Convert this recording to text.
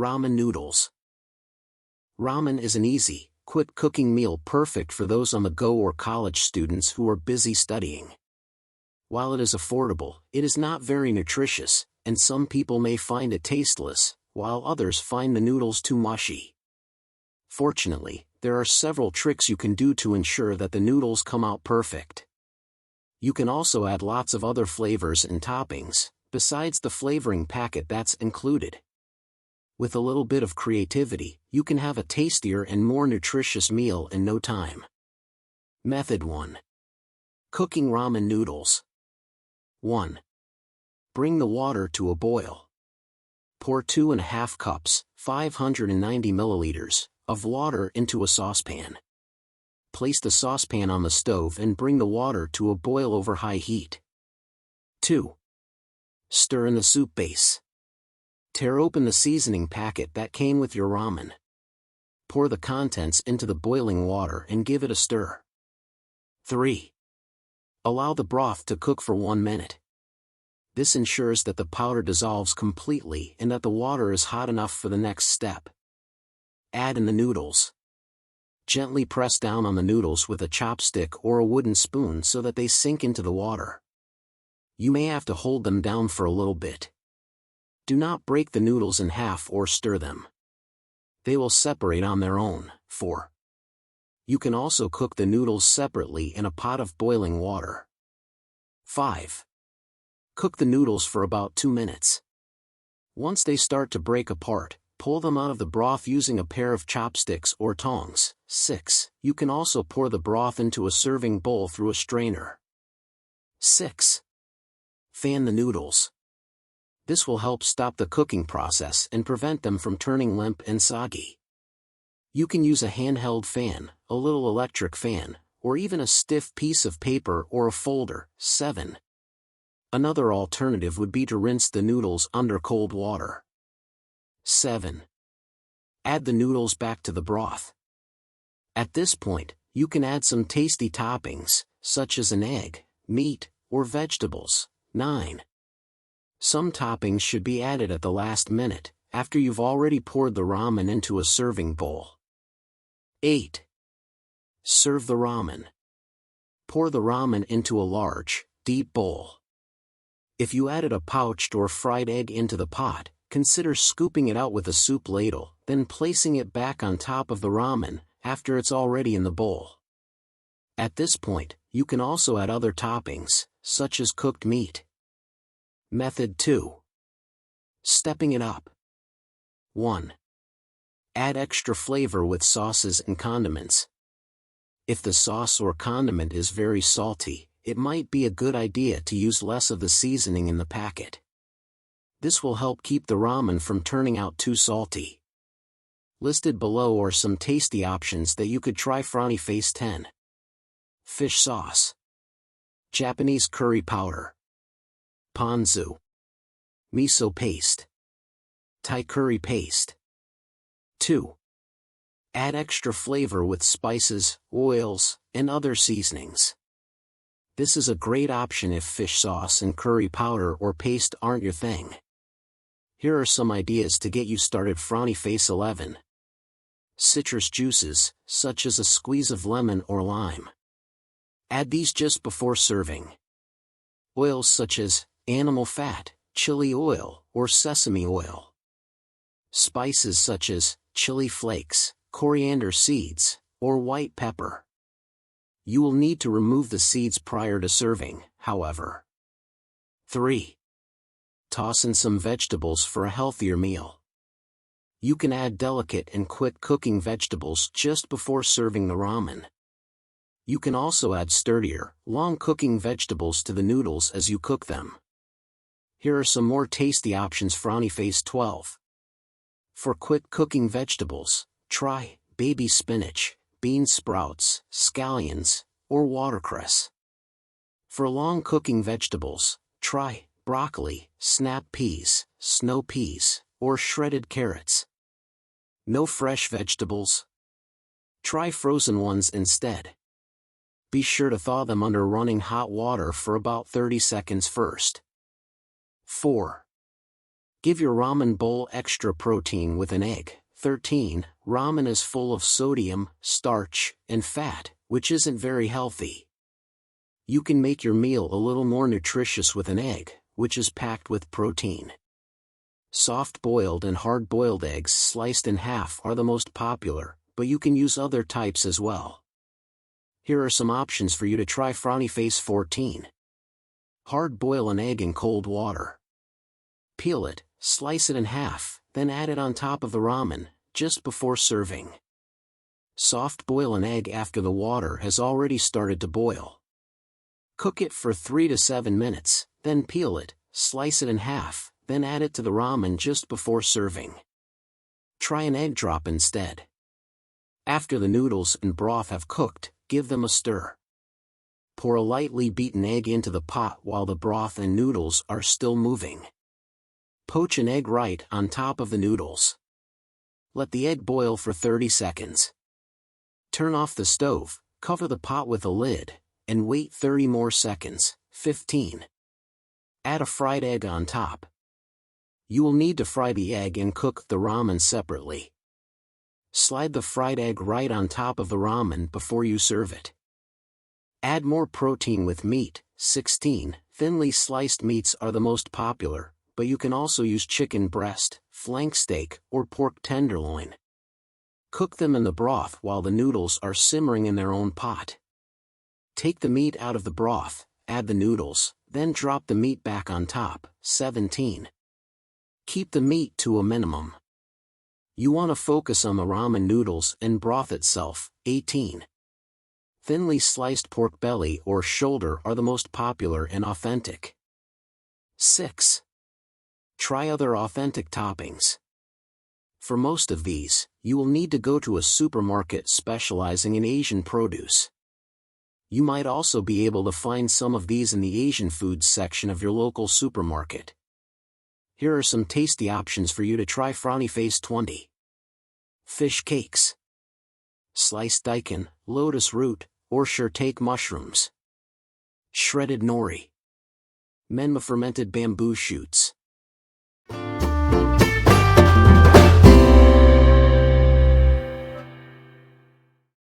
Ramen noodles. Ramen is an easy, quick cooking meal perfect for those on the go or college students who are busy studying. While it is affordable, it is not very nutritious, and some people may find it tasteless, while others find the noodles too mushy. Fortunately, there are several tricks you can do to ensure that the noodles come out perfect. You can also add lots of other flavors and toppings, besides the flavoring packet that's included. With a little bit of creativity, you can have a tastier and more nutritious meal in no time. Method 1. Cooking ramen noodles. 1. Bring the water to a boil. Pour 2½ cups, 590 milliliters, of water into a saucepan. Place the saucepan on the stove and bring the water to a boil over high heat. 2. Stir in the soup base. Tear open the seasoning packet that came with your ramen. Pour the contents into the boiling water and give it a stir. 3. Allow the broth to cook for 1 minute. This ensures that the powder dissolves completely and that the water is hot enough for the next step. Add in the noodles. Gently press down on the noodles with a chopstick or a wooden spoon so that they sink into the water. You may have to hold them down for a little bit. Do not break the noodles in half or stir them. They will separate on their own. 4. You can also cook the noodles separately in a pot of boiling water. 5. Cook the noodles for about 2 minutes. Once they start to break apart, pull them out of the broth using a pair of chopsticks or tongs. 6. You can also pour the broth into a serving bowl through a strainer. 6. Fan the noodles. This will help stop the cooking process and prevent them from turning limp and soggy. You can use a handheld fan, a little electric fan, or even a stiff piece of paper or a folder. 7. Another alternative would be to rinse the noodles under cold water. 7. Add the noodles back to the broth. At this point, you can add some tasty toppings, such as an egg, meat, or vegetables. 9. Some toppings should be added at the last minute, after you've already poured the ramen into a serving bowl. 8. Serve the ramen. Pour the ramen into a large, deep bowl. If you added a poached or fried egg into the pot, consider scooping it out with a soup ladle, then placing it back on top of the ramen, after it's already in the bowl. At this point, you can also add other toppings, such as cooked meat. Method 2. Stepping it up. 1. Add extra flavor with sauces and condiments. If the sauce or condiment is very salty, it might be a good idea to use less of the seasoning in the packet. This will help keep the ramen from turning out too salty. Listed below are some tasty options that you could try. Frowny face 10. Fish sauce. Japanese curry powder. Ponzu. Miso paste. Thai curry paste. 2. Add extra flavor with spices, oils, and other seasonings. This is a great option if fish sauce and curry powder or paste aren't your thing. Here are some ideas to get you started. Frowny face 11. Citrus juices, such as a squeeze of lemon or lime. Add these just before serving. Oils such as animal fat, chili oil, or sesame oil. Spices such as chili flakes, coriander seeds, or white pepper. You will need to remove the seeds prior to serving, however. 3. Toss in some vegetables for a healthier meal. You can add delicate and quick cooking vegetables just before serving the ramen. You can also add sturdier, long cooking vegetables to the noodles as you cook them. Here are some more tasty options. Frowny face 12. For quick cooking vegetables, try baby spinach, bean sprouts, scallions, or watercress. For long cooking vegetables, try broccoli, snap peas, snow peas, or shredded carrots. No fresh vegetables? Try frozen ones instead. Be sure to thaw them under running hot water for about 30 seconds first. 4. Give your ramen bowl extra protein with an egg. 13. Ramen is full of sodium, starch, and fat, which isn't very healthy. You can make your meal a little more nutritious with an egg, which is packed with protein. Soft-boiled and hard-boiled eggs sliced in half are the most popular, but you can use other types as well. Here are some options for you to try. Frowny face. 14. Hard-boil an egg in cold water. Peel it, slice it in half, then add it on top of the ramen, just before serving. Soft-boil an egg after the water has already started to boil. Cook it for 3 to 7 minutes, then peel it, slice it in half, then add it to the ramen just before serving. Try an egg drop instead. After the noodles and broth have cooked, give them a stir. Pour a lightly beaten egg into the pot while the broth and noodles are still moving. Poach an egg right on top of the noodles. Let the egg boil for 30 seconds. Turn off the stove, cover the pot with a lid, and wait 30 more seconds. 15. Add a fried egg on top. You will need to fry the egg and cook the ramen separately. Slide the fried egg right on top of the ramen before you serve it. Add more protein with meat. 16. Thinly sliced meats are the most popular, but you can also use chicken breast, flank steak, or pork tenderloin. Cook them in the broth while the noodles are simmering in their own pot. Take the meat out of the broth, add the noodles, then drop the meat back on top. 17. Keep the meat to a minimum. You want to focus on the ramen noodles and broth itself. 18. Thinly sliced pork belly or shoulder are the most popular and authentic. 6. Try other authentic toppings. For most of these, you will need to go to a supermarket specializing in Asian produce. You might also be able to find some of these in the Asian foods section of your local supermarket. Here are some tasty options for you to try. Frowny face. 20. Fish cakes. Sliced daikon, lotus root, or shiitake mushrooms. Shredded nori. Menma fermented bamboo shoots.